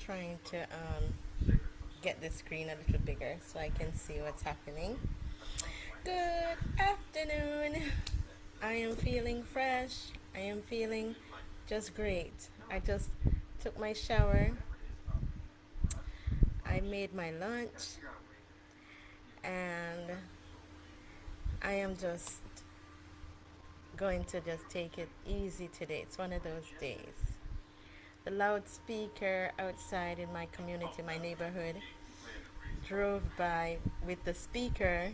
trying to get the screen a little bigger so I can see what's happening. Good afternoon. I am feeling fresh. I am feeling just great. I just took my shower. I made my lunch and I am just going to just take it easy today. It's one of those days. The loudspeaker outside in my community, my neighborhood, drove by with the speaker,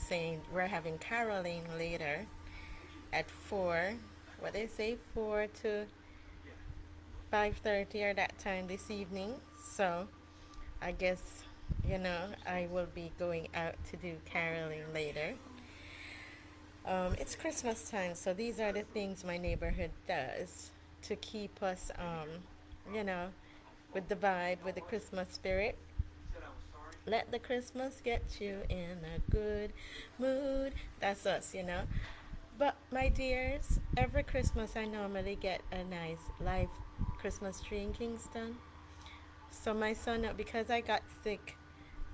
saying we're having caroling later at 4. What they say, 4 to 5:30 or that time this evening. So I guess, I will be going out to do caroling later. It's Christmas time, so these are the things my neighborhood does to keep us, you know, with the vibe, with the Christmas spirit. Let the Christmas get you in a good mood. That's us. But my dears, every Christmas I normally get a nice live Christmas tree in Kingston. So my son, because I got sick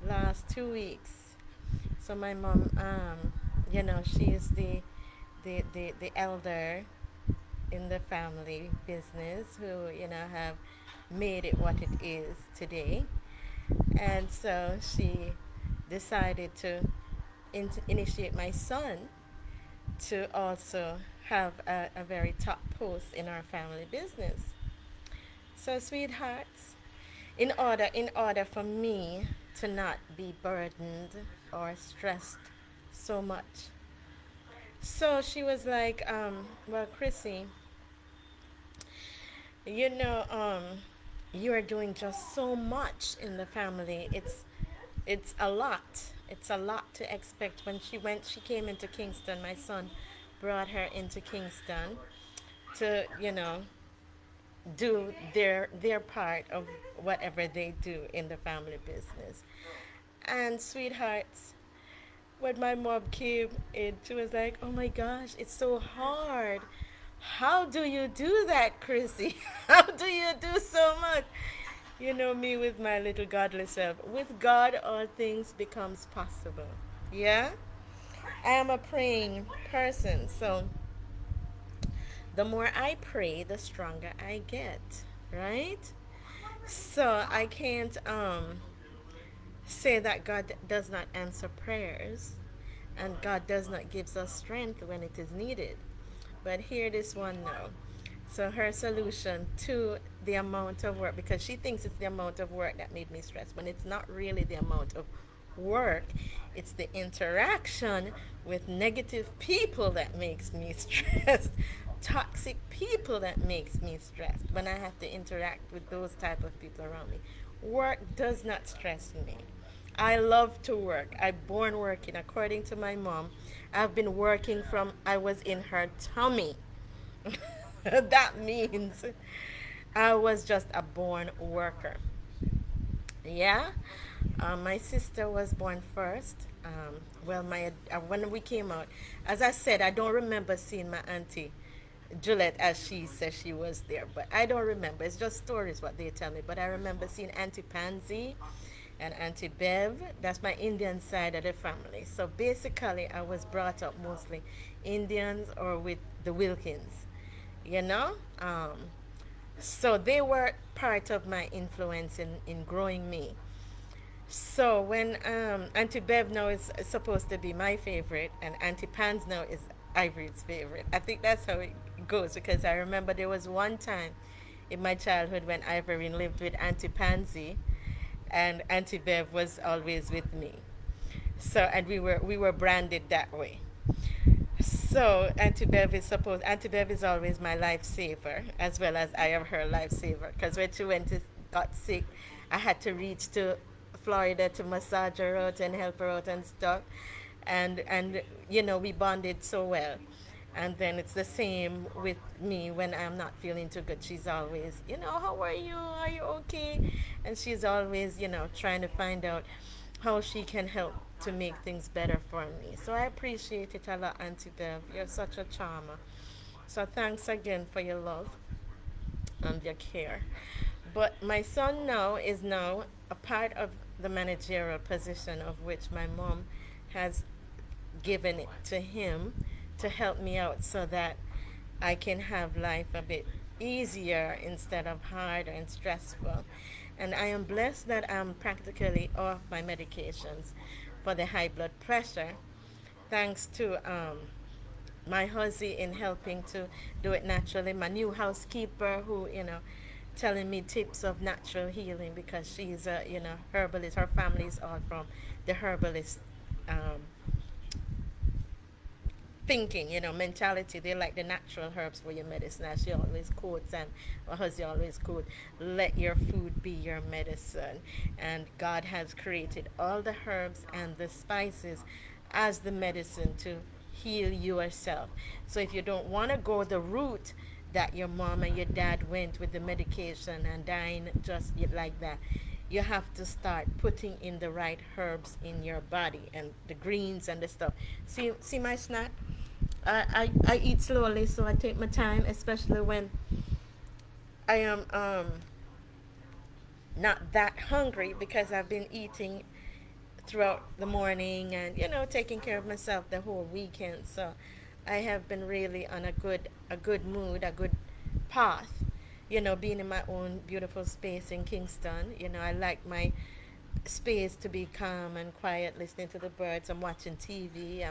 last 2 weeks, so my mom, she is the elder in the family business who, have made it what it is today. And so she decided to initiate my son to also have a very top post in our family business. So, sweethearts, in order for me to not be burdened or stressed so much, so she was like, well, Chrissy, you know, you are doing just so much in the family. It's a lot. It's a lot to expect. When she came into Kingston. My son brought her into Kingston to, do their part of whatever they do in the family business. And sweethearts, when my mom came in, she was like, "Oh my gosh, it's so hard. How do you do that, Chrissy? How do you do so much?" You know me with my little godly self. With God, all things becomes possible. Yeah? I am a praying person, so the more I pray, the stronger I get, right? So I can't say that God does not answer prayers and God does not give us strength when it is needed. But here this one now. So her solution to the amount of work, because she thinks it's the amount of work that made me stressed, when it's not really the amount of work, it's the interaction with negative people that makes me stressed. Toxic people that makes me stressed when I have to interact with those type of people around me. Work does not stress me. I love to work. I born working. According to my mom, I've been working from I was in her tummy. That means I was just a born worker. Yeah. My sister was born first. Well, when we came out, as I said, I don't remember seeing my auntie Juliet as she says she was there, but I don't remember. It's just stories what they tell me. But I remember seeing Auntie Pansy and Auntie Bev. That's my Indian side of the family. So basically, I was brought up mostly Indians or with the Wilkins, you know. So they were part of my influence in growing me. So when Auntie Bev now is supposed to be my favorite, and Auntie Pans now is Ivory's favorite. I think that's how it goes because I remember there was one time in my childhood when Ivory lived with Auntie Pansy, and Auntie Bev was always with me. So and we were branded that way. So Auntie Bev is always my lifesaver as well as I am her lifesaver because when she got sick, I had to reach to Florida to massage her out and help her out and stuff, and we bonded so well. And then it's the same with me when I'm not feeling too good. She's always, how are you? Are you okay? And she's always, trying to find out how she can help to make things better for me. So I appreciate it a lot, Auntie Bev. You're such a charmer. So thanks again for your love and your care. But my son now is now a part of the managerial position of which my mom has given it to him to help me out so that I can have life a bit easier instead of hard and stressful. And I am blessed that I'm practically off my medications for the high blood pressure, thanks to my husband in helping to do it naturally. My new housekeeper, who telling me tips of natural healing because she's a herbalist. Her family is all from the herbalist um, thinking, mentality. They like the natural herbs for your medicine. As she always quotes, and my husband always quote, let your food be your medicine. And God has created all the herbs and the spices as the medicine to heal yourself. So if you don't want to go the route that your mom and your dad went with the medication and dying just like that, you have to start putting in the right herbs in your body and the greens and the stuff. See my snack? I eat slowly, so I take my time, especially when I am not that hungry because I've been eating throughout the morning and taking care of myself the whole weekend. So I have been really on a good mood, a good path. Being in my own beautiful space in Kingston. I like my space to be calm and quiet, listening to the birds. I'm watching TV.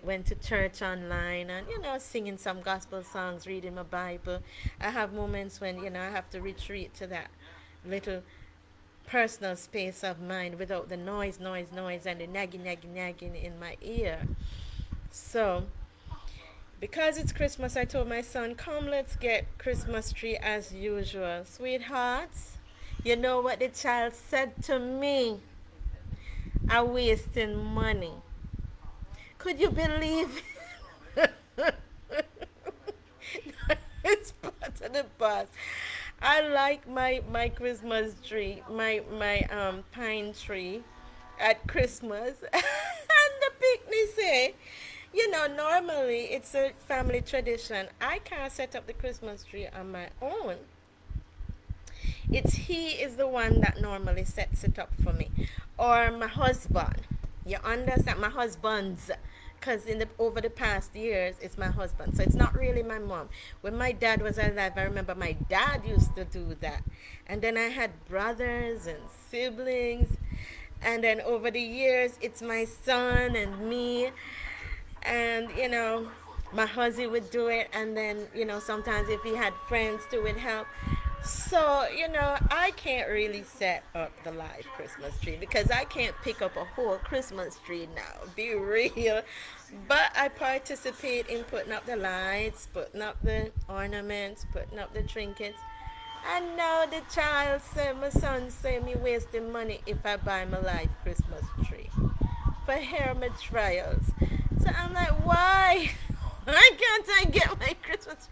Went to church online and singing some gospel songs, reading my Bible. I have moments when I have to retreat to that little personal space of mine without the noise, and the nagging in my ear. So because it's Christmas, I told my son, come, let's get Christmas tree as usual. Sweethearts, you know what the child said to me? I'm wasting money. Could you believe it? It's part of the bus. I like my Christmas tree, my pine tree at Christmas. And the picnic say, normally it's a family tradition. I can't set up the Christmas tree on my own. He is the one that normally sets it up for me, or my husband. You understand? My husband's, because over the past years it's my husband, so it's not really my mom. When my dad was alive, I remember my dad used to do that, and then I had brothers and siblings, and then over the years it's my son and me, and my husband would do it, and then sometimes if he had friends too would help. So, I can't really set up the live Christmas tree because I can't pick up a whole Christmas tree now, be real. But I participate in putting up the lights, putting up the ornaments, putting up the trinkets. And now the child said, my son said me wasting money if I buy my live Christmas tree for hair my trials. So I'm like, why? Why can't I get my Christmas?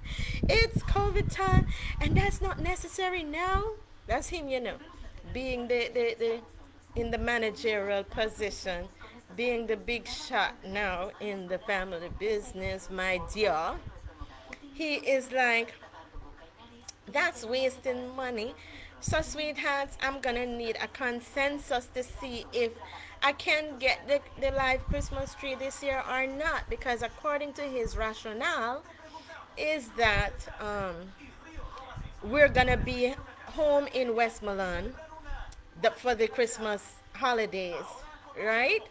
It's COVID time, and that's not necessary now. That's him, being the in the managerial position, being the big shot now in the family business, my dear. He is like, that's wasting money. So, sweethearts, I'm gonna need a consensus to see if I can get the live Christmas tree this year or not. Because according to his rationale, is that we're gonna be home in Westmoreland for the Christmas holidays, right?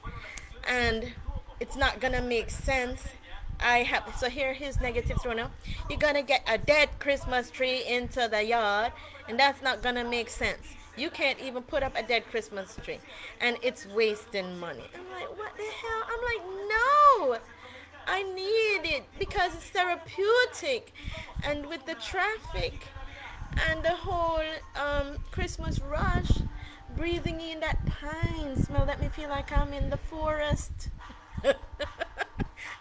And it's not gonna make sense. So here his negative throw now. You're gonna get a dead Christmas tree into the yard, and that's not gonna make sense. You can't even put up a dead Christmas tree, and it's wasting money. I'm like, what the hell? I'm like, no, I need it because it's therapeutic, and with the traffic and the whole Christmas rush, breathing in that pine smell, let me feel like I'm in the forest.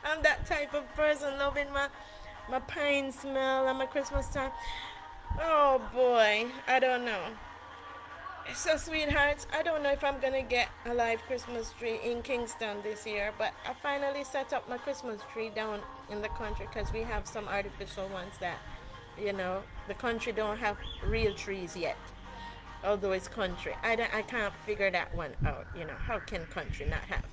I'm that type of person, loving my pine smell and my Christmas time. Oh boy, I don't know. So, sweethearts, I don't know if I'm gonna get a live Christmas tree in Kingston this year, but I finally set up my Christmas tree down in the country because we have some artificial ones that You know, the country don't have real trees yet, although it's country. I can't figure that one out. You know, how can country not have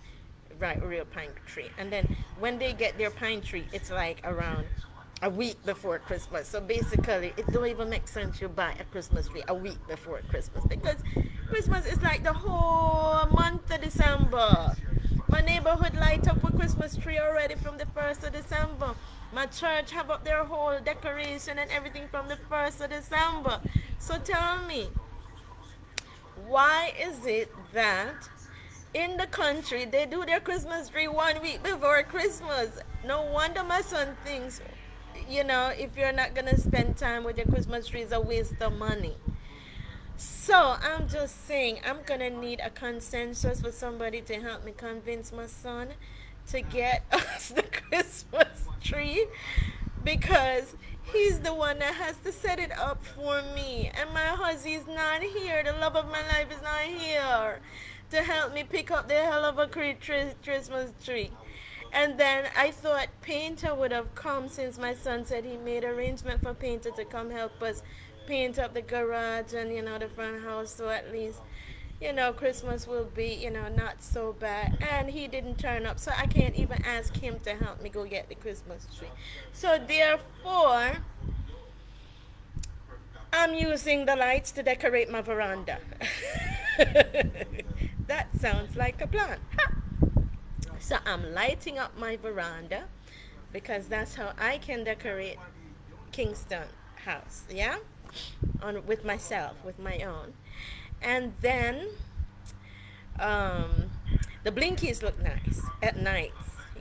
right real pine tree? And then when they get their pine tree, it's like around a week before Christmas. So basically, it don't even make sense you buy a Christmas tree a week before Christmas, because Christmas is like the whole month of December. My neighborhood light up with Christmas tree already from the 1st of December. My church have up their whole decoration and everything from the 1st of December. So tell me, why is it that in the country they do their Christmas tree 1 week before Christmas? No wonder my son thinks, you know, if you're not gonna spend time with your Christmas tree, it's a waste of money. So I'm just saying, I'm gonna need a consensus for somebody to help me convince my son to get us the Christmas tree, because he's the one that has to set it up for me, and my husband's not here. The love of my life is not here to help me pick up the hell of a Christmas tree. And then I thought Painter would have come, since my son said he made arrangement for Painter to come help us paint up the garage and, you know, the front house, so at least, you know, Christmas will be, you know, not so bad. And he didn't turn up, so I can't even ask him to help me go get the Christmas tree. So therefore, I'm using the lights to decorate my veranda. That sounds like a plan. Ha! So I'm lighting up my veranda, because that's how I can decorate Kingston house, yeah? On with myself, with my own. And then um, the blinkies look nice at nights.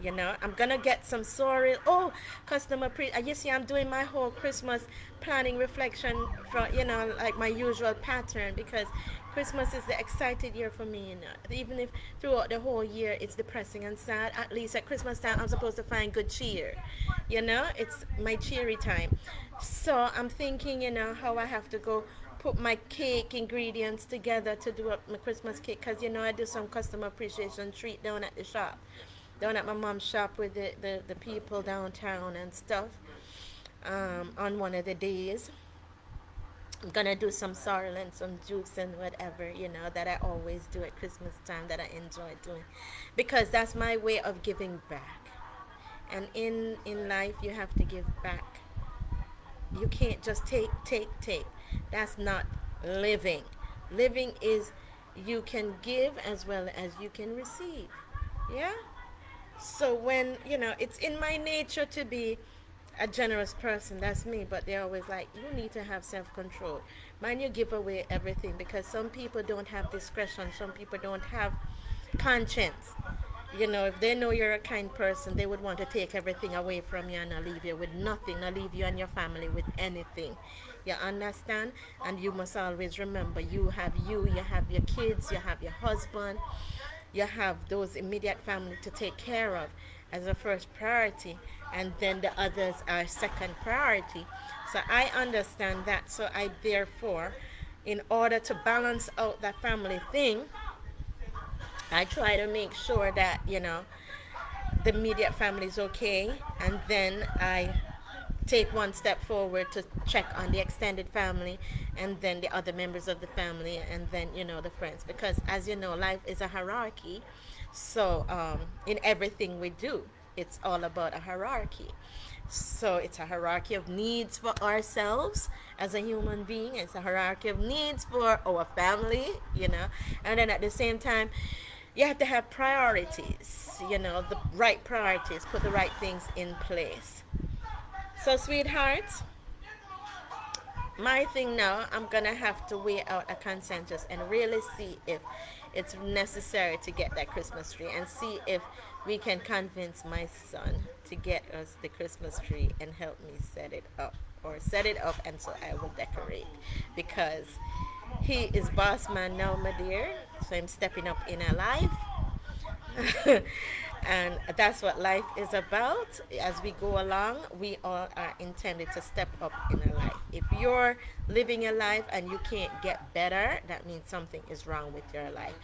You know, I'm gonna get some sorrel. Oh, customer pre. You see, I'm doing my whole Christmas planning reflection for, you know, like my usual pattern, because Christmas is the excited year for me. You know, even if throughout the whole year it's depressing and sad, at least at Christmas time I'm supposed to find good cheer. You know, it's my cheery time. So I'm thinking, you know, how I have to go put my cake ingredients together to do up my Christmas cake, because, you know, I do some customer appreciation treat down at the shop, down at my mom's shop with the people downtown and stuff, on one of the days. I'm gonna do some sorrel and some juice and whatever, you know, that I always do at Christmas time, that I enjoy doing, because that's my way of giving back. And in life, you have to give back. You can't just take. That's not living. Living is, you can give as well as you can receive. Yeah? So when, you know, it's in my nature to be a generous person, that's me, but they're always like, you need to have self-control. Mind you, give away everything, because some people don't have discretion, some people don't have conscience. You know, if they know you're a kind person, they would want to take everything away from you and not leave you with nothing, not leave you and your family with anything. You understand? And you must always remember, you have your kids, you have your husband, you have those immediate family to take care of as a first priority, and then the others are second priority. So I understand that. So I therefore, in order to balance out that family thing, I try to make sure that, you know, the immediate family is okay, and then I take one step forward to check on the extended family, and then the other members of the family, and then, you know, the friends, because as you know, life is a hierarchy. So in everything we do, it's all about a hierarchy. So it's a hierarchy of needs for ourselves as a human being, it's a hierarchy of needs for our family, you know, and then at the same time, you have to have priorities, you know, the right priorities, put the right things in place. So, sweethearts, my thing now, I'm gonna have to weigh out a consensus and really see if it's necessary to get that Christmas tree, and see if we can convince my son to get us the Christmas tree and help me set it up, or set it up, and so I will decorate, because he is boss man now, my dear. So I'm stepping up in our life. And that's what life is about. As we go along, we all are intended to step up in our life. If you're living a life and you can't get better, that means something is wrong with your life.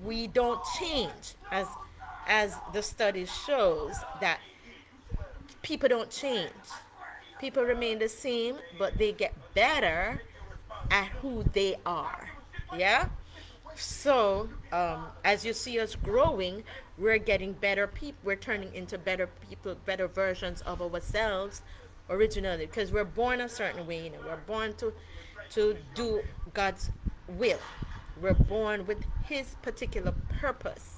We don't change, as the study shows, that people don't change. People remain the same, but they get better at who they are. Yeah? So, as you see us growing, we're getting better people. We're turning into better people, better versions of ourselves originally, because we're born a certain way. You know, we're born to do God's will. We're born with His particular purpose.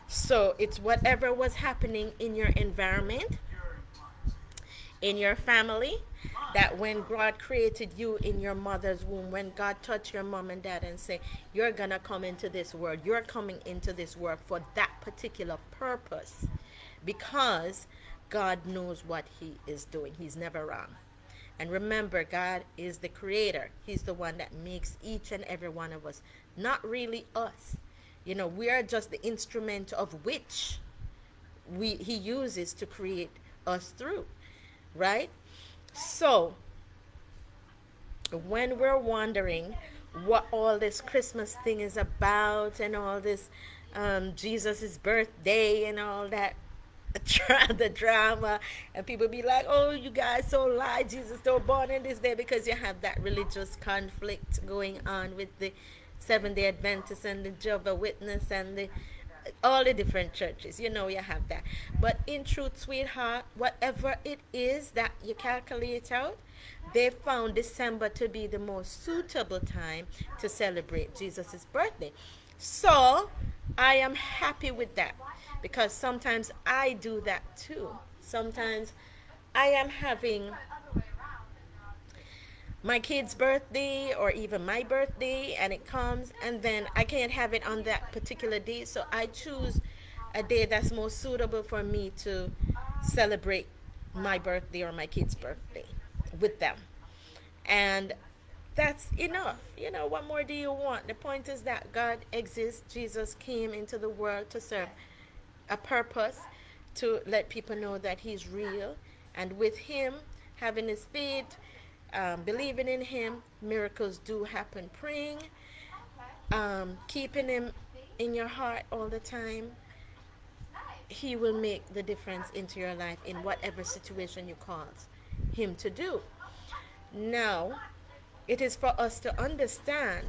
So it's whatever was happening in your environment, in your family, that when God created you in your mother's womb, when God touched your mom and dad and say, you're gonna come into this world, you're coming into this world for that particular purpose, because God knows what He is doing. He's never wrong. And remember, God is the creator. He's the one that makes each and every one of us, not really us. You know, we are just the instrument of which He uses to create us through, right? So, when we're wondering what all this Christmas thing is about, and all this Jesus' birthday and all that, the drama, and people be like, oh, you guys so lie, Jesus don't born in this day, because you have that religious conflict going on with the Seventh-day Adventists and the Jehovah's Witness and the all the different churches. You know, you have that. But in truth, sweetheart, whatever it is that you calculate out, they found December to be the most suitable time to celebrate Jesus' birthday. So I am happy with that, because sometimes I do that too. Sometimes I am having my kid's birthday or even my birthday, and it comes, and then I can't have it on that particular day, so I choose a day that's most suitable for me to celebrate my birthday or my kid's birthday with them. And that's enough. You know, what more do you want? The point is that God exists. Jesus came into the world to serve a purpose, to let people know that He's real, and with Him having His faith, believing in Him, miracles do happen. Praying, keeping Him in your heart all the time, He will make the difference into your life in whatever situation you cause Him to do. Now, it is for us to understand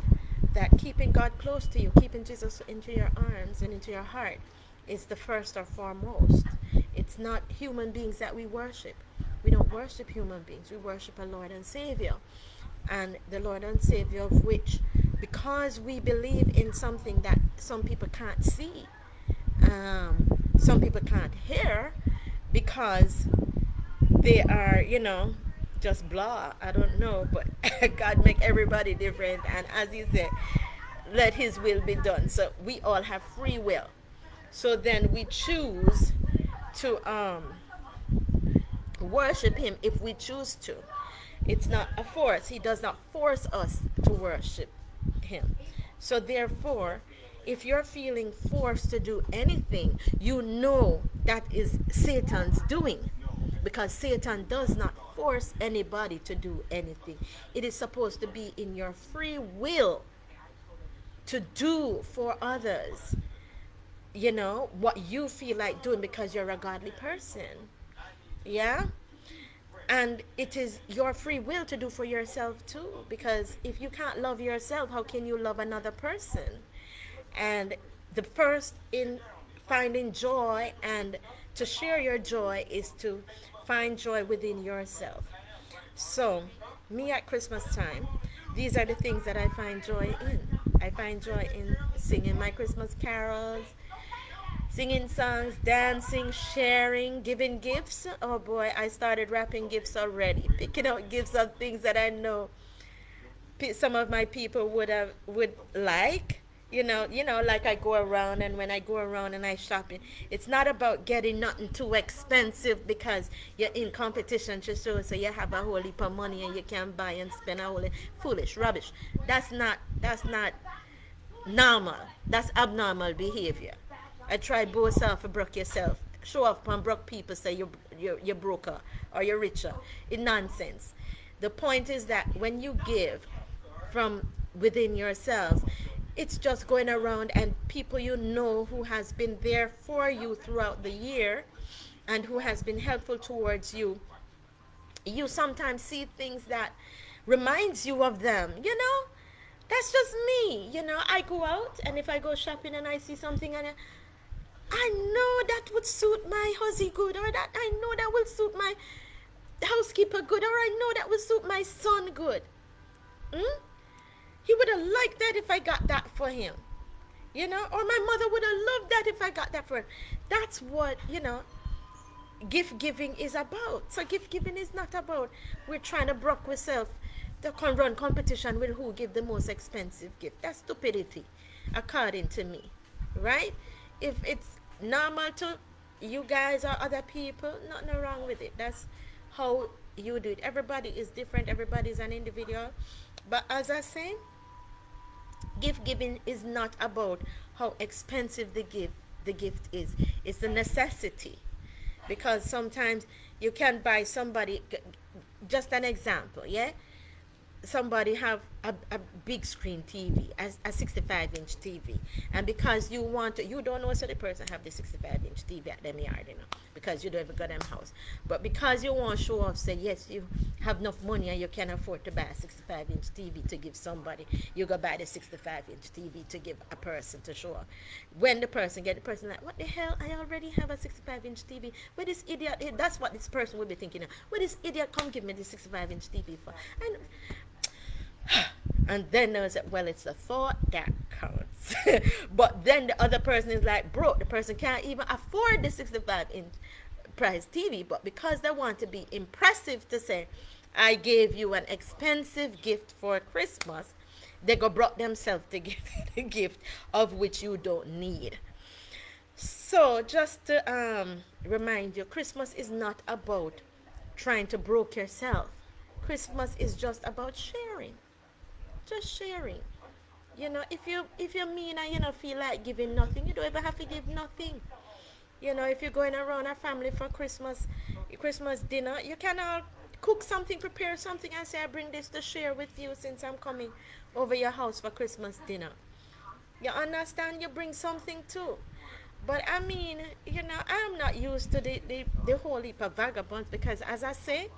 that keeping God close to you, keeping Jesus into your arms and into your heart, is the first or foremost. It's not human beings that we worship. We don't worship human beings. We worship a Lord and Savior. And the Lord and Savior of which, because we believe in something that some people can't see, some people can't hear, because they are, just blah. I don't know, but God make everybody different. And as He said, let His will be done. So we all have free will. So then we choose to worship Him if we choose to. It's not a force. He does not force us to worship Him. So therefore, if you're feeling forced to do anything, you know that is Satan's doing, because Satan does not force anybody to do anything. It is supposed to be in your free will to do for others, what you feel like doing, because you're a godly person. Yeah? And it is your free will to do for yourself too, because if you can't love yourself, how can you love another person? And the first in finding joy and to share your joy is to find joy within yourself. So, me at Christmas time, these are the things that I find joy in. I find joy in singing my Christmas carols, singing songs, dancing, sharing, giving gifts. Oh boy, I started wrapping gifts already, picking out gifts of things that I know some of my people would like. Like I go around, and when I go around and I shopping, it's not about getting nothing too expensive because you're in competition to show so you have a whole heap of money and you can buy and spend a whole foolish rubbish. That's not normal. That's abnormal behavior. I try both off and broke yourself. Show off on broke people, say you're broker or you're richer. It's nonsense. The point is that when you give from within yourselves, it's just going around, and people who has been there for you throughout the year and who has been helpful towards you You sometimes see things that reminds you of them, that's just me. I go out, and if I go shopping and I see something, and I know that would suit my husband good, or that I know that will suit my housekeeper good, or I know that will suit my son good. Hmm? He would have liked that if I got that for him. Or my mother would have loved that if I got that for him. That's what, gift giving is about. So gift giving is not about we're trying to broke ourselves to run competition with who give the most expensive gift. That's stupidity, according to me. Right? If it's normal to you guys or other people, nothing wrong with it. That's how you do it. Everybody is different, everybody is an individual. But as I say, gift giving is not about how expensive the gift is. It's a necessity, because sometimes you can buy somebody, just an example, yeah, somebody have a big screen TV, a 65-inch TV, and because you don't know, so the person have the 65-inch TV at them yard, because you don't ever got them house, but because you want to show off, say yes, you have enough money and you can afford to buy a 65-inch TV to give somebody, you go buy the 65-inch TV to give a person to show off. When the person like, what the hell, I already have a 65-inch TV, where this idiot, that's what this person will be thinking of, where this idiot come give me the 65-inch TV for. And then there was, well, it's the thought that counts. But then the other person is like broke. The person can't even afford the 65-inch price TV, but because they want to be impressive to say, I gave you an expensive gift for Christmas, they go brought themselves to give the gift of which you don't need. So just to remind you, Christmas is not about trying to broke yourself. Christmas is just about sharing. Just sharing. If you're mean and you don't feel like giving nothing, you don't ever have to give nothing. If you're going around a family for Christmas dinner, you can all cook something, prepare something, and say, I bring this to share with you since I'm coming over your house for Christmas dinner. You understand? You bring something too. But I mean, I'm not used to the whole heap of vagabonds, because as I say,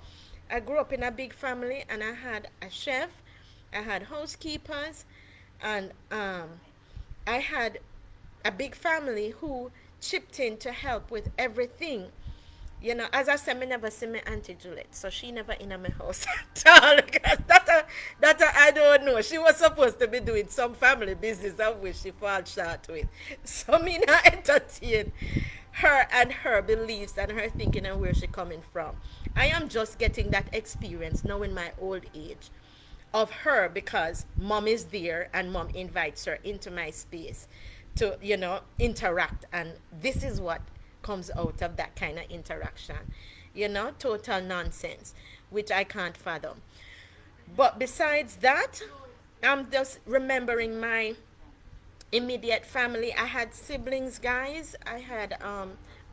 I grew up in a big family, and I had a chef, I had housekeepers, and I had a big family who chipped in to help with everything. As I said, I never see my Auntie Juliet, so she never in my house at all. I don't know. She was supposed to be doing some family business of which she fall short with. So me not entertain her and her beliefs and her thinking and where she coming from. I am just getting that experience now in my old age of her, because mom is there and mom invites her into my space to interact, and this is what comes out of that kind of interaction. Total nonsense, which I can't fathom. But besides that, I'm just remembering my immediate family. I had siblings, guys. I had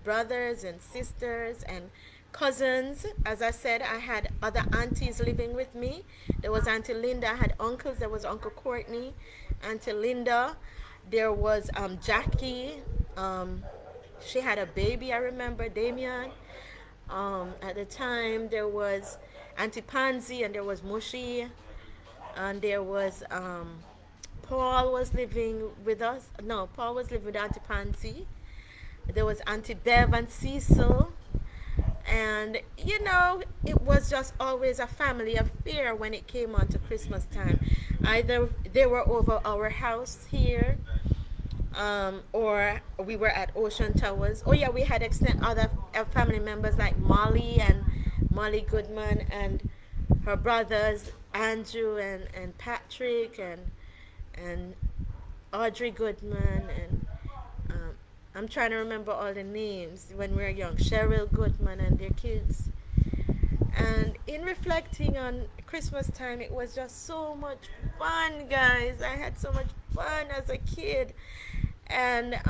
brothers and sisters and cousins. As I said, I had other aunties living with me. There was Auntie Linda. I had uncles. There was Uncle Courtney, Auntie Linda. There was Jackie. She had a baby, I remember, Damien. At the time, there was Auntie Pansy, and there was Mushy, and there was Paul was living with us. No, Paul was living with Auntie Pansy. There was Auntie Bev and Cecil. And it was just always a family affair when it came on to Christmas time. Either they were over our house here, or we were at Ocean Towers. Oh yeah, we had other family members like Molly Goodman and her brothers Andrew and Patrick and Audrey Goodman, and I'm trying to remember all the names when we were young. Cheryl Goodman and their kids. And in reflecting on Christmas time, it was just so much fun, guys. I had so much fun as a kid. And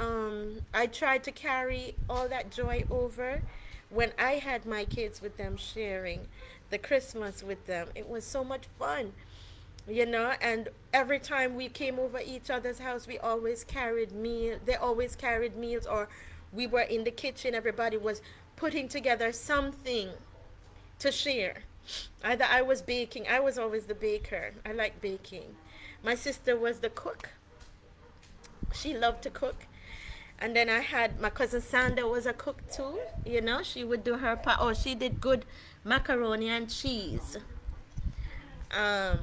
I tried to carry all that joy over when I had my kids, with them sharing the Christmas with them. It was so much fun. And every time we came over each other's house, we always carried meal. They always carried meals, or we were in the kitchen. Everybody was putting together something to share. Either I was baking. I was always the baker. I like baking. My sister was the cook. She loved to cook. And then I had my cousin Sandra was a cook too. You know, she would do her part. Oh, she did good macaroni and cheese. Um,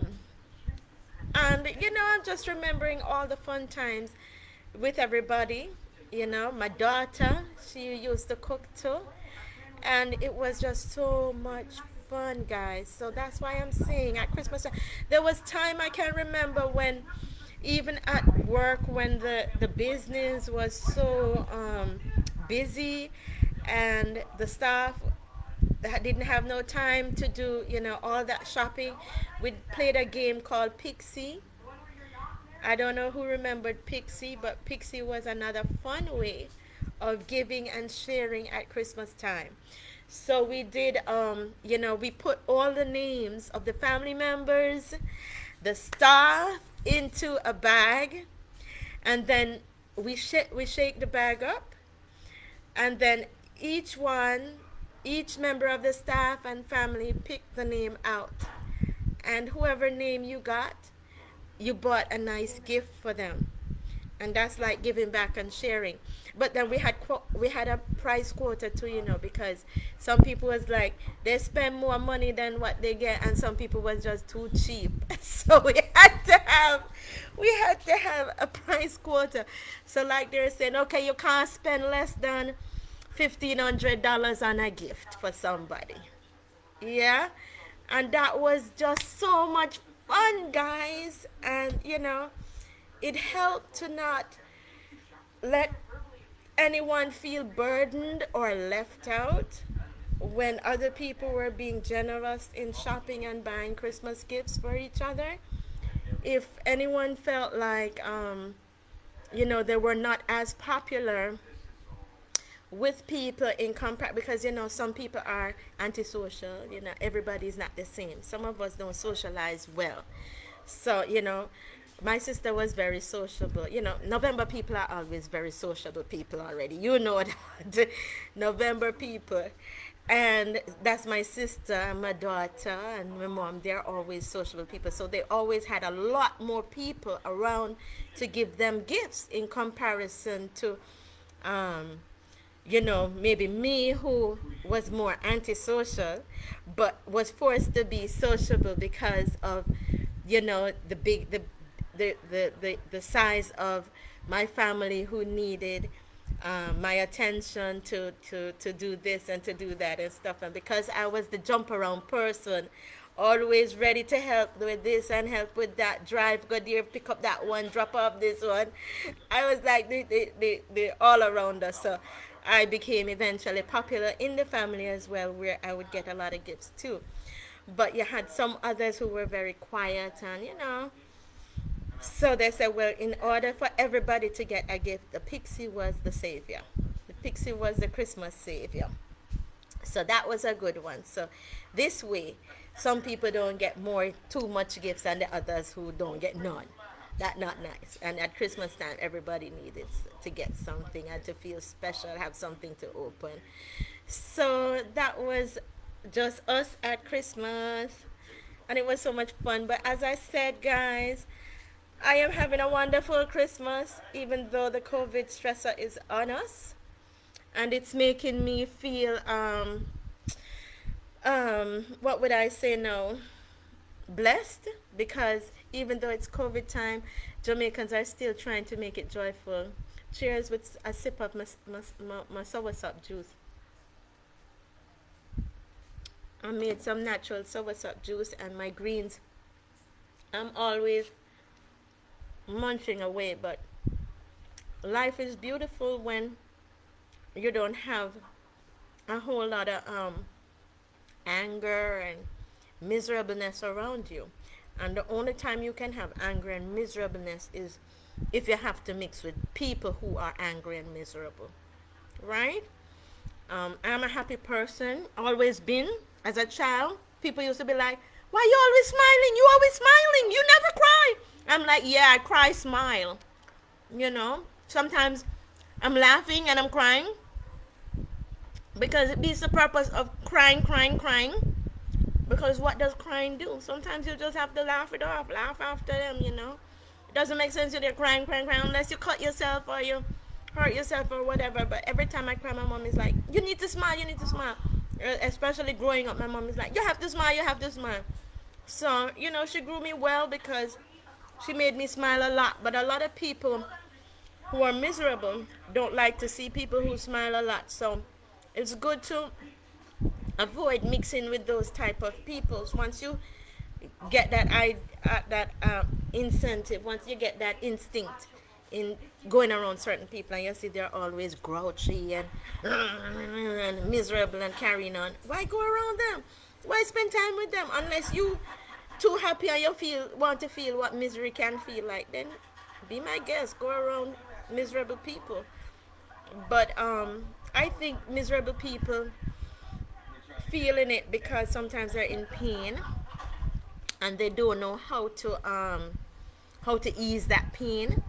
and you know, I'm just remembering all the fun times with everybody. You know, my daughter, she used to cook too. And it was just so much fun, guys. So that's why I'm saying at Christmas time, there was time I can remember when even at work when the business was so busy and the staff that didn't have no time to do, you know, all that shopping. We played a game called Pixie. I don't know who remembered Pixie, but Pixie was another fun way of giving and sharing at Christmas time. So we did, you know, we put all the names of the family members, the staff into a bag, and then we shake the bag up, and then each one, each member of the staff and family picked the name out, and whoever name you got, you bought a nice gift for them, and that's like giving back and sharing. But then we had a price quota too, you know, because some people was like they spend more money than what they get, and some people was just too cheap. So we had to have a price quota. So like they're saying, okay, you can't spend less than $1,500 on a gift for somebody. Yeah, and that was just so much fun, guys. And you know, it helped to not let anyone feel burdened or left out when other people were being generous in shopping and buying Christmas gifts for each other. If anyone felt like, you know, they were not as popular with people in compare, because you know some people are antisocial. You know, everybody's not the same. Some of us don't socialize well. So you know, my sister was very sociable. You know, November people are always very sociable people already. You know that. November people. And that's my sister and my daughter and my mom. They're always sociable people. So they always had a lot more people around to give them gifts in comparison to, um, you know, maybe me who was more antisocial but was forced to be sociable because of, you know, the size of my family who needed my attention to do this and to do that and stuff. And because I was the jump around person, always ready to help with this and help with that, drive, go there, pick up that one, drop off this one. I was like the all around us. So I became eventually popular in the family as well, where I would get a lot of gifts too. But you had some others who were very quiet and, you know, so they said, well, in order for everybody to get a gift, the pixie was the savior. The pixie was the Christmas savior. So that was a good one. So this way, some people don't get too much gifts than the others who don't get none. That not nice. And at Christmas time, everybody needed to get something and to feel special, have something to open. So that was just us at Christmas, and it was so much fun. But as I said, guys, I am having a wonderful Christmas, even though the COVID stressor is on us, and it's making me feel what would I say now? Blessed, because even though it's COVID time, Jamaicans are still trying to make it joyful. Cheers with a sip of my soursop juice. I made some natural soursop juice and my greens. I'm always munching away, but life is beautiful when you don't have a whole lot of anger and miserableness around you. And the only time you can have anger and miserableness is if you have to mix with people who are angry and miserable, right? I'm a happy person, always been. As a child, people used to be like, why you always smiling? You always smiling. You never cry. I'm like, yeah, I cry, smile. You know, sometimes I'm laughing and I'm crying because it beats the purpose of crying, crying, crying. because what does crying do? Sometimes you just have to laugh it off, laugh after them, you know. It doesn't make sense you're crying, crying, crying, unless you cut yourself or you hurt yourself or whatever. But every time I cry, my mom is like, you need to smile, you need to smile. Especially growing up, my mom is like, you have to smile, you have to smile. So, you know, she grew me well because she made me smile a lot. But a lot of people who are miserable don't like to see people who smile a lot. So it's good to avoid mixing with those type of peoples. Once you get that incentive, once you get that instinct in going around certain people and you see they're always grouchy and miserable and carrying on, why go around them? Why spend time with them? Unless you too happy and you want to feel what misery can feel like, then be my guest, go around miserable people. But I think miserable people feeling it because sometimes they're in pain and they don't know how to ease that pain,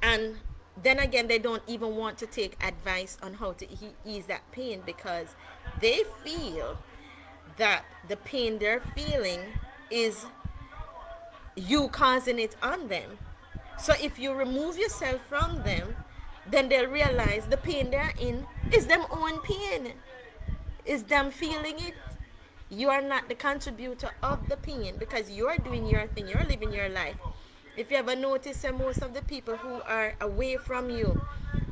and then again they don't even want to take advice on how to ease that pain because they feel that the pain they're feeling is you causing it on them. So if you remove yourself from them, then they'll realize the pain they're in is them own pain, is them feeling it. You are not the contributor of the pain because you're doing your thing, you're living your life. If you ever notice that most of the people who are away from you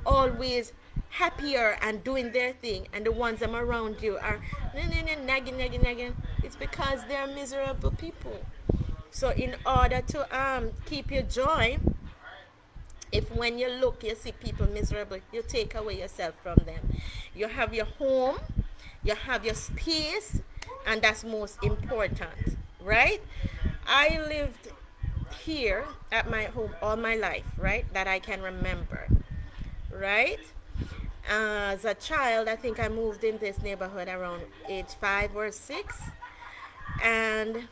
always happier and doing their thing, and the ones that are around you are nagging, nagging, nagging, it's because they're miserable people. So in order to keep your joy, if when you look you see people miserable, you take away yourself from them. You have your home, you have your space, and that's most important, right? I lived here at my home all my life, right, that I can remember, right? As a child, I think I moved in this neighborhood around age 5 or 6, and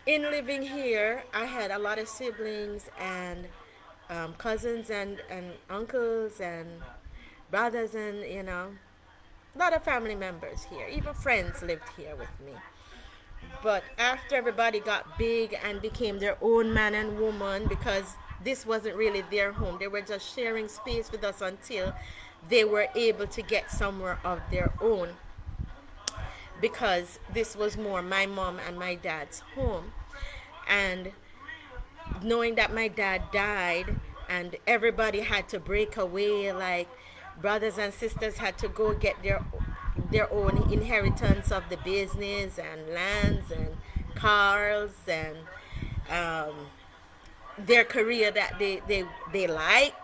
in living here I had a lot of siblings and cousins and uncles and brothers, and you know, a lot of family members here, even friends lived here with me. But after everybody got big and became their own man and woman, because this wasn't really their home, they were just sharing space with us until they were able to get somewhere of their own, because this was more my mom and my dad's home. And knowing that my dad died and everybody had to break away, like brothers and sisters had to go get their own inheritance of the business and lands and cars and um, their career that they like,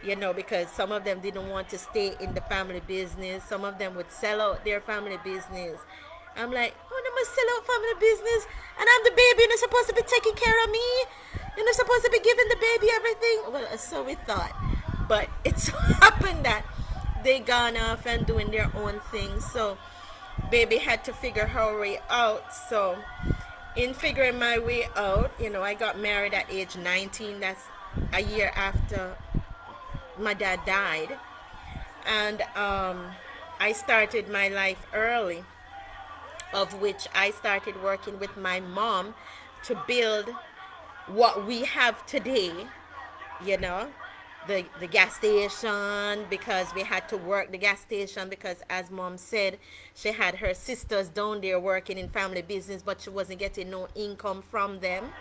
you know, because some of them didn't want to stay in the family business. Some of them would sell out their family business. I'm like, oh, they must sell out family business, and I'm the baby, and they're supposed to be taking care of me, and they're supposed to be giving the baby everything. Well, so we thought, but it so happened that they gone off and doing their own thing. So baby had to figure her way out. So in figuring my way out, you know, I got married at age 19. That's a year after my dad died. And I started my life early, of which I started working with my mom to build what we have today, you know, the gas station, because we had to work the gas station because, as mom said, she had her sisters down there working in family business, but she wasn't getting no income from them,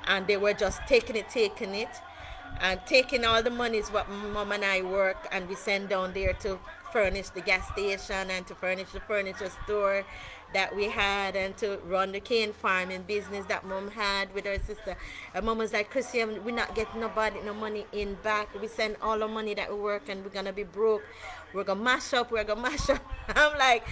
and they were just taking it and taking all the monies what mom and I work, and we send down there to furnish the gas station and to furnish the furniture store that we had, and to run the cane farming business that mom had with her sister. And mom was like, Chrissy, we're not getting no money in back. We send all the money that we work and we're gonna be broke. We're gonna mash up. I'm like,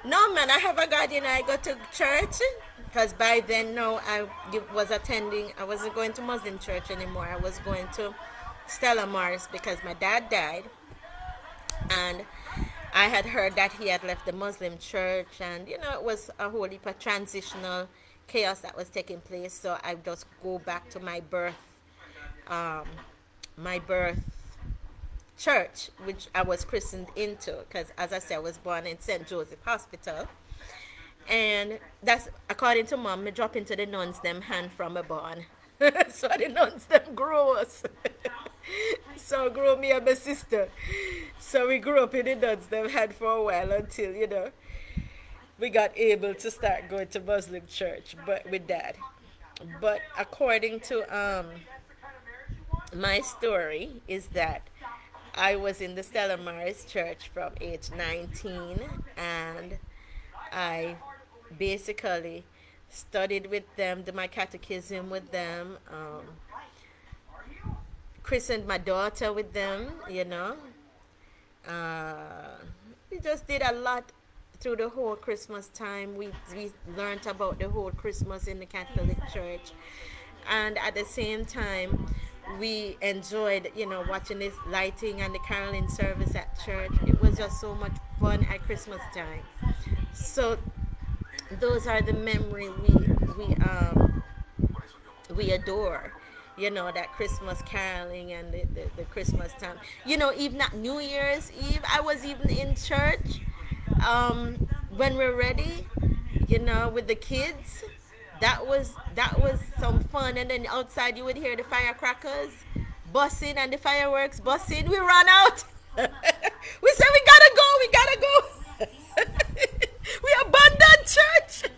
no man, I have a guardian. I go to church, because by then no, I wasn't going to Muslim church anymore. I was going to Stella Maris because my dad died, and I had heard that he had left the Muslim church, and you know, it was a whole heap of transitional chaos that was taking place. So I just go back to my birth church, which I was christened into, because as I said, I was born in St. Joseph Hospital, And that's according to mom, me drop into the nuns them hand from a barn. So the nuns them grow us. So grow me and my sister. So we grew up in the nuns them hand for a while until, we got able to start going to Muslim church, but with dad. But according to my story is that I was in the Stella Maris church from age 19, and I basically studied with them, did my catechism with them, christened my daughter with them. Uh, we just did a lot through the whole Christmas time. We learned about the whole Christmas in the Catholic Church, and at the same time, we enjoyed, watching this lighting and the caroling service at church. It was just so much fun at Christmas time. So those are the memory we adore. That Christmas caroling and the Christmas time. Even at New Year's Eve, I was even in church when we're ready, with the kids. That was some fun. And then outside you would hear the firecrackers busting and the fireworks busting. We ran out. We said we gotta go. We abandoned church.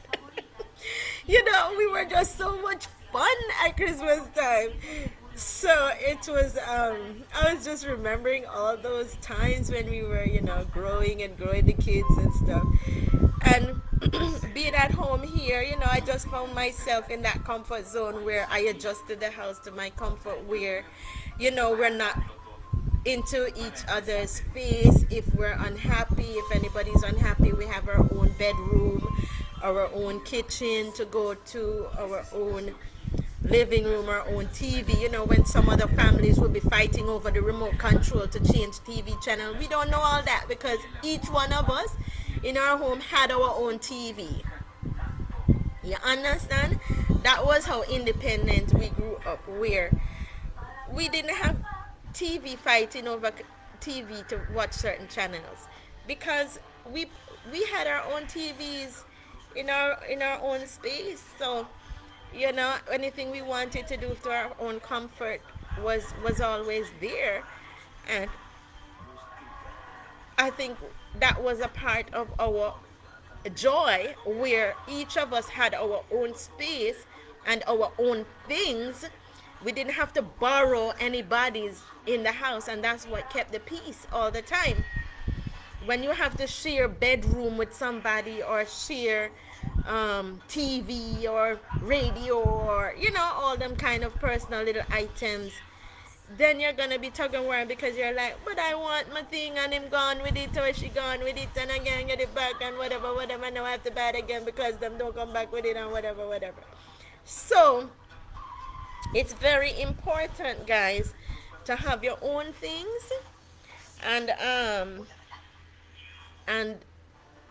We were just so much fun at Christmas time. So it was, I was just remembering all those times when we were, growing and growing the kids and stuff. And being at home here, I just found myself in that comfort zone where I adjusted the house to my comfort, where, we're not into each other's space. If we're unhappy, if anybody's unhappy, we have our own bedroom, our own kitchen to go to, our own living room, our own TV. When some other families will be fighting over the remote control to change TV channel, we don't know all that because each one of us in our home had our own TV. You understand? That was how independent we grew up, where we didn't have TV fighting over TV to watch certain channels, because we had our own TVs in our own space. So anything we wanted to do to our own comfort was always there. And I think that was a part of our joy, where each of us had our own space and our own things. We didn't have to borrow anybody's in the house, and that's what kept the peace all the time. When you have to share bedroom with somebody, or share TV or radio, or all them kind of personal little items, then you're gonna be tug and war, because you're like, but I want my thing and him gone with it, or she gone with it, and I can't get it back, and whatever, and now I have to buy it again because them don't come back with it, and whatever. So it's very important, guys, to have your own things, and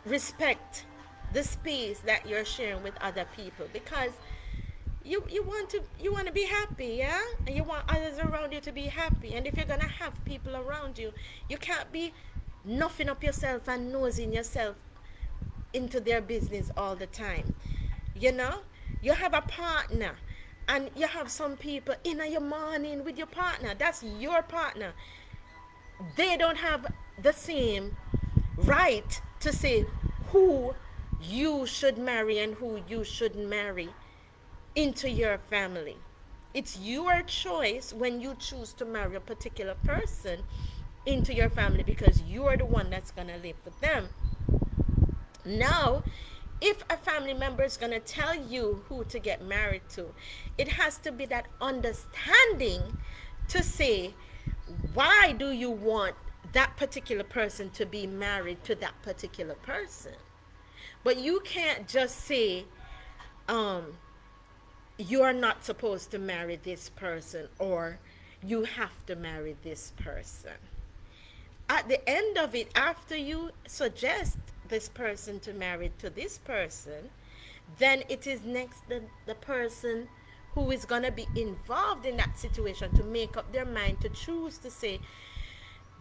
respect the space that you're sharing with other people, because you want to be happy, yeah, and you want others around you to be happy. And if you're gonna have people around you, you can't be nuffing up yourself and nosing yourself into their business all the time. You have a partner, and you have some people in your morning with your partner. That's your partner. They don't have the same right to say who you should marry and who you shouldn't marry into your family. It's your choice when you choose to marry a particular person into your family, because you're the one that's going to live with them. Now, if a family member is going to tell you who to get married to, it has to be that understanding to say, why do you want that particular person to be married to that particular person? But you can't just say, you are not supposed to marry this person, or you have to marry this person. At the end of it, after you suggest this person to marry to this person, then it is next the person who is going to be involved in that situation to make up their mind, to choose to say,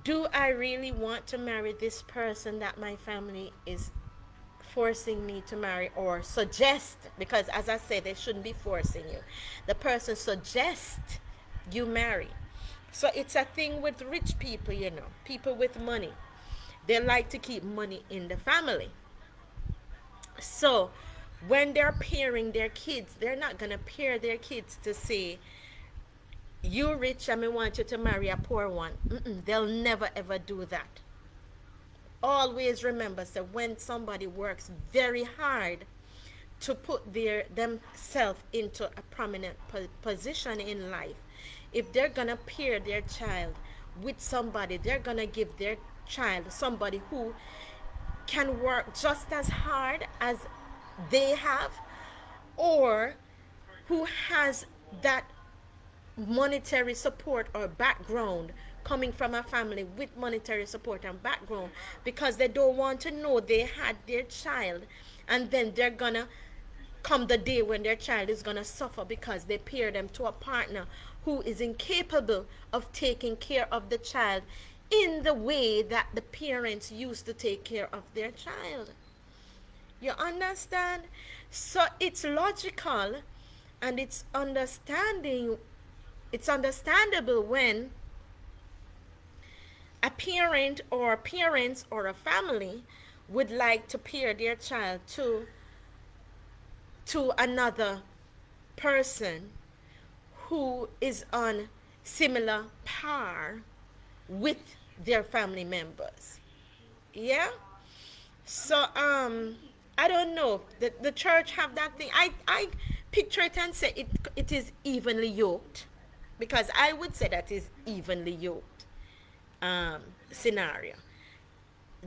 do I really want to marry this person that my family is forcing me to marry or suggest, because as I said, they shouldn't be forcing you. The person suggests you marry. So it's a thing with rich people, people with money. They like to keep money in the family. So when they're pairing their kids, they're not going to pair their kids to say, you rich and me want you to marry a poor one. They'll never ever do that. Always remember, so when somebody works very hard to put themselves into a prominent position in life, if they're gonna pair their child with somebody, they're gonna give their child somebody who can work just as hard as they have, or who has that monetary support or background, coming from a family with monetary support and background, because they don't want to know they had their child and then they're gonna come the day when their child is gonna suffer because they pair them to a partner who is incapable of taking care of the child in the way that the parents used to take care of their child. You understand? So it's logical, and it's understandable when a parent or parents or a family would like to pair their child to another person who is on similar par with their family members. Yeah? So I don't know. The church have that thing. I picture it and say it is evenly yoked, because I would say that is evenly yoked scenario.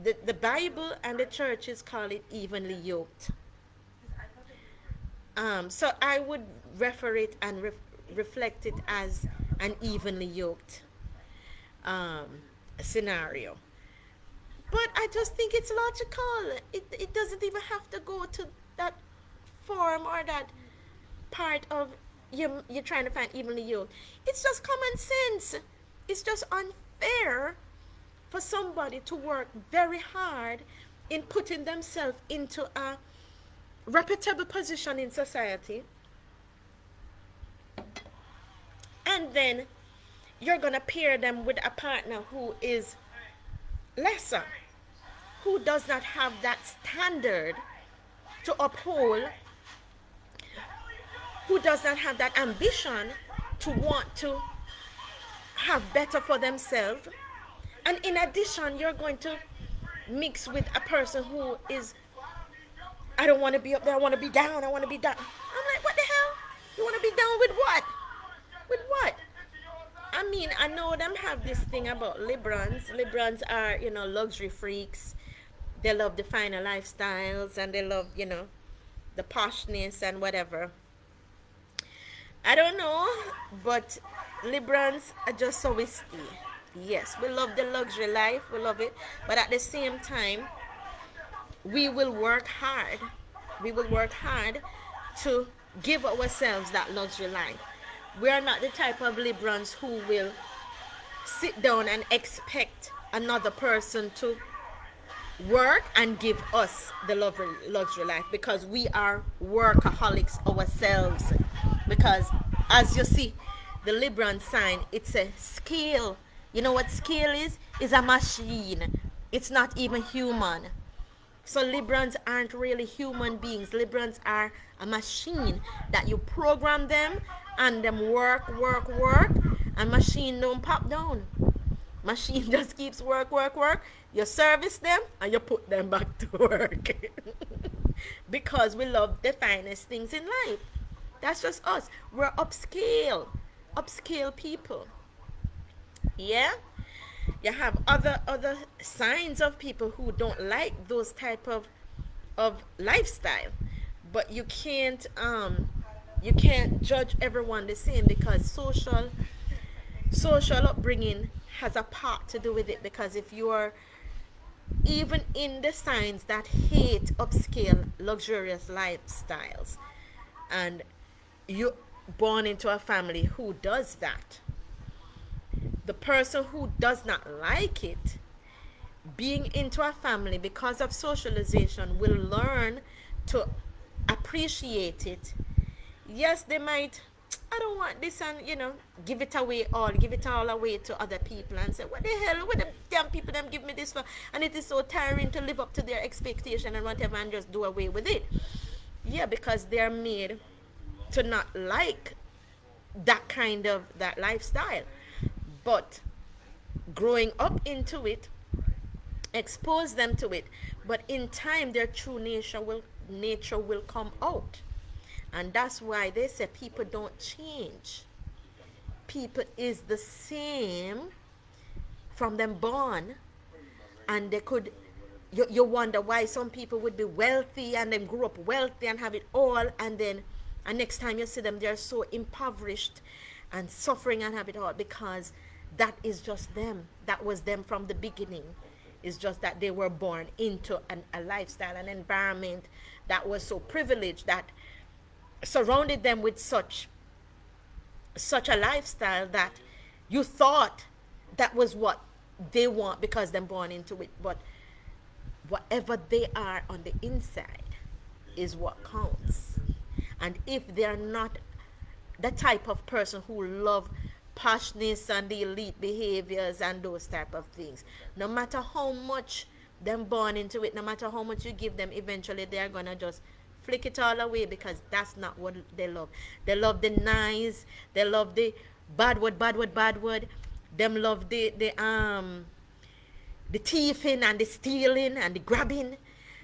The Bible and the churches call it evenly yoked. So I would refer it and reflect it as an evenly yoked scenario. But I just think it's logical. It doesn't even have to go to that form or that part of you're trying to find evenly yoked. It's just common sense. It's just unfair for somebody to work very hard in putting themselves into a reputable position in society, and then you're going to pair them with a partner who is lesser, who does not have that standard to uphold, who does not have that ambition to want to have better for themselves. And in addition, you're going to mix with a person who is, I don't want to be up there, I want to be down, I want to be down. I'm like, what the hell? You want to be down with what? With what? I mean, I know them have this thing about Librans. Librans are, luxury freaks. They love the finer lifestyles, and they love, the poshness and whatever. I don't know, but Librans are just so risky. Yes, we love the luxury life, we love it, but at the same time, we will work hard. We will work hard to give ourselves that luxury life. We are not the type of Librans who will sit down and expect another person to work and give us the luxury life, because we are workaholics ourselves. Because as you see, the Libran sign, it's a scale. You know what scale is? It's a machine. It's not even human. So Librans aren't really human beings. Librans are a machine that you program them and them work, and machine don't pop down. Machine just keeps work. You service them and you put them back to work. Because we love the finest things in life. That's just us. We're upscale people. Yeah? You have other signs of people who don't like those type of lifestyle. But you can't judge everyone the same, because social upbringing has a part to do with it. Because if you are even in the signs that hate upscale luxurious lifestyles, and you're born into a family who does that, the person who does not like it being into a family because of socialization will learn to appreciate it. Yes, they might, I don't want this, and give it all away to other people and say, what the hell, what the damn people them give me this for? And it is so tiring to live up to their expectation and whatever and just do away with it. Yeah, because they're made to not like that lifestyle. But growing up into it, expose them to it, but in time their true nature will come out. And that's why they say people don't change. People is the same from them born. And they could, you wonder why some people would be wealthy and then grew up wealthy and have it all, and next time you see them they're so impoverished and suffering and have it all, because that is just them. That was them from the beginning. It's just that they were born into a lifestyle, an environment that was so privileged, that surrounded them with such a lifestyle that you thought that was what they want because they're born into it. But whatever they are on the inside is what counts. And if they're not the type of person who love passionate and the elite behaviors and those type of things, no matter how much them born into it, no matter how much you give them, eventually they're gonna just flick it all away, because that's not what they love. They love the nice, they love the bad word. Them love the thieving and the stealing and the grabbing.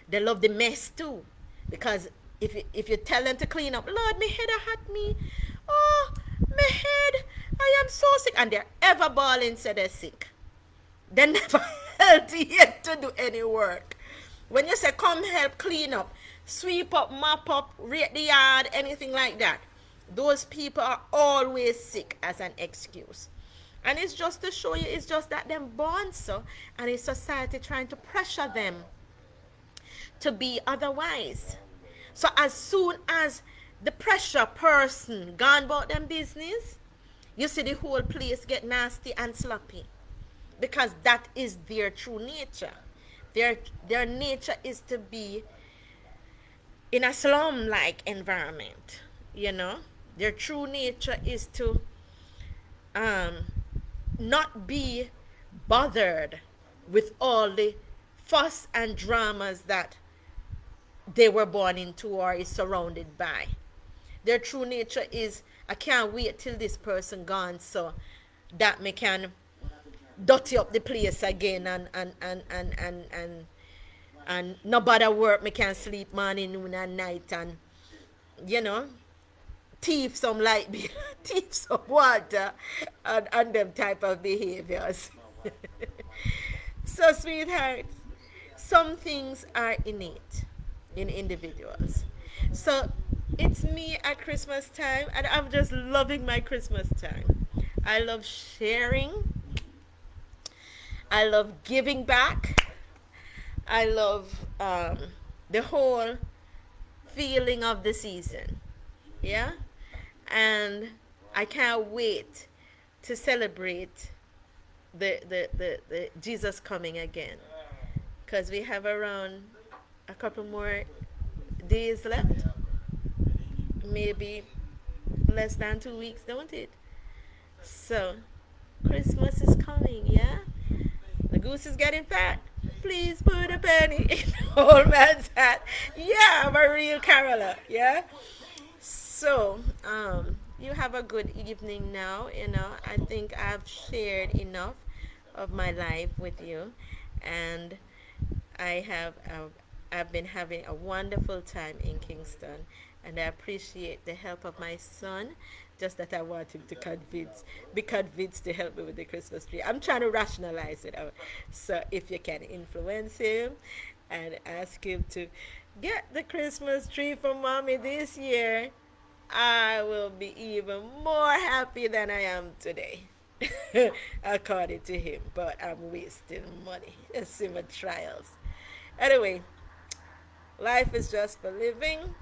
They love the mess too, because if you tell them to clean up, Lord, my head a hurt me. Oh, my head, I am so sick, and they're ever bawling, say they're sick. They never healthy yet to do any work. When you say come help clean up, sweep up, mop up, rake the yard, anything like that, those people are always sick as an excuse. And it's just to show you, it's just that them born so, and it's society trying to pressure them to be otherwise. So as soon as the pressure person gone about them business, you see the whole place get nasty and sloppy, because that is their true nature. Their nature is to be in a slum like environment, you know. Their true nature is to not be bothered with all the fuss and dramas that they were born into or is surrounded by. Their true nature is, I can't wait till this person gone so that me can dirty up the place again, and no bother work, me can sleep morning, noon and night, and you know, thief some light bill, thief some water, and them type of behaviors. So, sweetheart, some things are innate in individuals. So, it's me at Christmas time, and I'm just loving my Christmas time. I love sharing. I love giving back. I love the whole feeling of the season. Yeah? And I can't wait to celebrate the Jesus coming again. Because we have around a couple more days left. Maybe less than 2 weeks, don't it? So, Christmas is coming, yeah? The goose is getting fat. Please put a penny in the old man's hat. Yeah, I'm a real caroler, yeah? So, you have a good evening now. You know, I think I've shared enough of my life with you, and I've been having a wonderful time in Kingston, and I appreciate the help of my son. Just that I want him to be convinced to help me with the Christmas tree. I'm trying to rationalize it out. So if you can influence him and ask him to get the Christmas tree for mommy this year, I will be even more happy than I am today. According to him. But I'm wasting money. It's in my trials. Anyway, life is just for living.